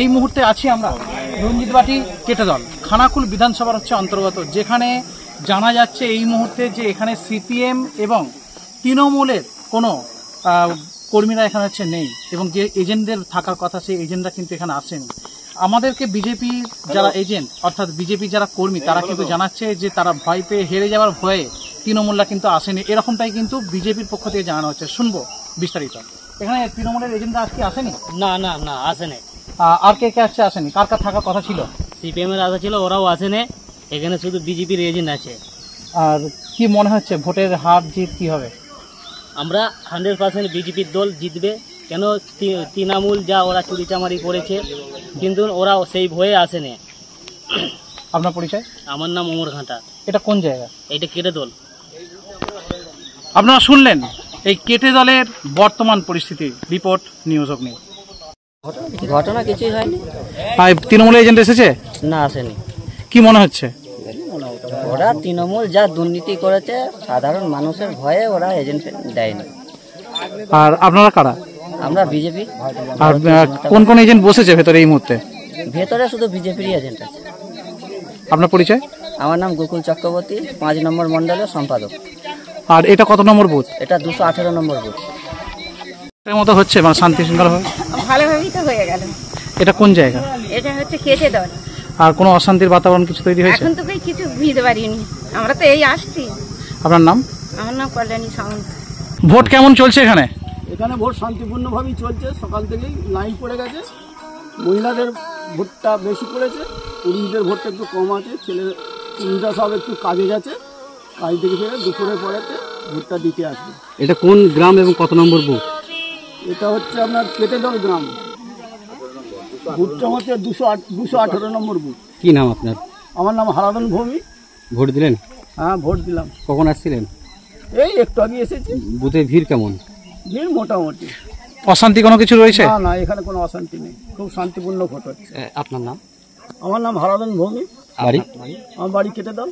এই মুহূর্তে আছি আমরা রঞ্জিতবাটি কেটেদল খানাকুল বিধানসভার অন্তর্গত, যেখানে জানা যাচ্ছে এই মুহূর্তে যে এখানে সিপিএম এবং তৃণমূলের কোনো কর্মীরা এখানে নেই, এবং যে এজেন্টদের থাকার কথা সেই এজেন্টরা কিন্তু এখানে আসেনি। আমাদেরকে বিজেপি যারা এজেন্ট অর্থাৎ বিজেপি যারা কর্মী তারা কিন্তু জানাচ্ছে যে তারা ভয় পেয়ে হেরে যাওয়ার ভয়ে তৃণমূলরা কিন্তু আসেনি, এরকমটাই কিন্তু বিজেপির পক্ষ থেকে জানানো হচ্ছে। শুনবো বিস্তারিত। এখানে তৃণমূলের এজেন্টরা আজকে আসেনি? না না না আসেনি। আর কে কে আসছে? আসেনি। কার কার থাকার কথা ছিল? সিপিএম এর আসা ছিল, ওরাও আসেনি। এখানে শুধু বিজেপির এজেন্ট আছে। আর কি মনে হচ্ছে ভোটের হার জিত কি হবে? আমরা 100% বিজেপির দল জিতবে। কেন তৃণমূল যা ওরা চুরিচামারি করেছে, কিন্তু ওরা সেই ভয়ে আসেনি। আপনার পরিচয়? আমার নাম ওমর ঘাটা। এটা কোন জায়গা? এটা কেটেদল। আপনারা শুনলেন এই কেটেদলের বর্তমান পরিস্থিতি। রিপোর্ট নিউজ অগ্নি। ঘটনা কিছুই হয়নি। তৃণমূল এজেন্ট এসেছে? না আসেনি। কি মনে হচ্ছে? ওরা তৃণমূল যা দুর্নীতি করেছে সাধারণ মানুষের ভয়ে ওরা এজেন্ট দেয়নি। আর আপনারা কারা? আমরা বিজেপি। আর কোন কোন এজেন্ট বসেছে ভেতরে এই মুহূর্তে? ভেতরে শুধু বিজেপির এজেন্ট আছে। আপনার পরিচয়? আমার নাম গোকুল চক্রবর্তী, 5 নম্বর মন্ডলের সম্পাদক। আর এটা কত নম্বর বুথ? এটা 218 নম্বর বুথ। এর মতো হচ্ছে মানে শান্তি শৃঙ্খলা ভালোভাবেই তো হয়ে গেল। এটা কোন জায়গা? এটা হচ্ছে কেটেদল। আর কোনো অশান্তির বাতাবরণ কিছু তৈরি হয়েছে? এখন তো কিছু বুঝতে পারিনি, আমরা তো এই আসছি। আপনার নাম? আমার নাম কল্যাণী সামন্ত। ভোট কেমন চলছে এখানে? এখানে ভোট শান্তিপূর্ণভাবেই চলছে। সকাল থেকেই লাইন পড়ে গেছে। মহিলাদের ভোটটা বেশি পড়েছে, পুরুষদের ভোটটা একটু কম আছে। ছেলেরা সব একটু কাজে গেছে, কাজ থেকে ফিরে দুপুরের পরেতে ভোটটা দিতে আসবে। এটা কোন গ্রাম এবং কত নম্বর বুথ? এটা হচ্ছে আপনার কেটেদল গ্রাম। বুথটা হচ্ছে 218 নম্বর বুথ। কি নাম আপনার? আমার নাম হারাধন ভৌমিক। ভোট দিলেন? হ্যাঁ, ভোট দিলাম। কখন আসছিলেন? এই একটু আগে এসেছি। বুথে ভিড় কেমন? ভিড় মোটামুটি। অশান্তি কোনো কিছু রয়েছে? না না, এখানে কোনো অশান্তি নেই, খুব শান্তিপূর্ণ ভোট হচ্ছে। আপনার নাম? আমার নাম হারাধন ভৌমিক। বাড়ি? আমার বাড়ি কেটেদল।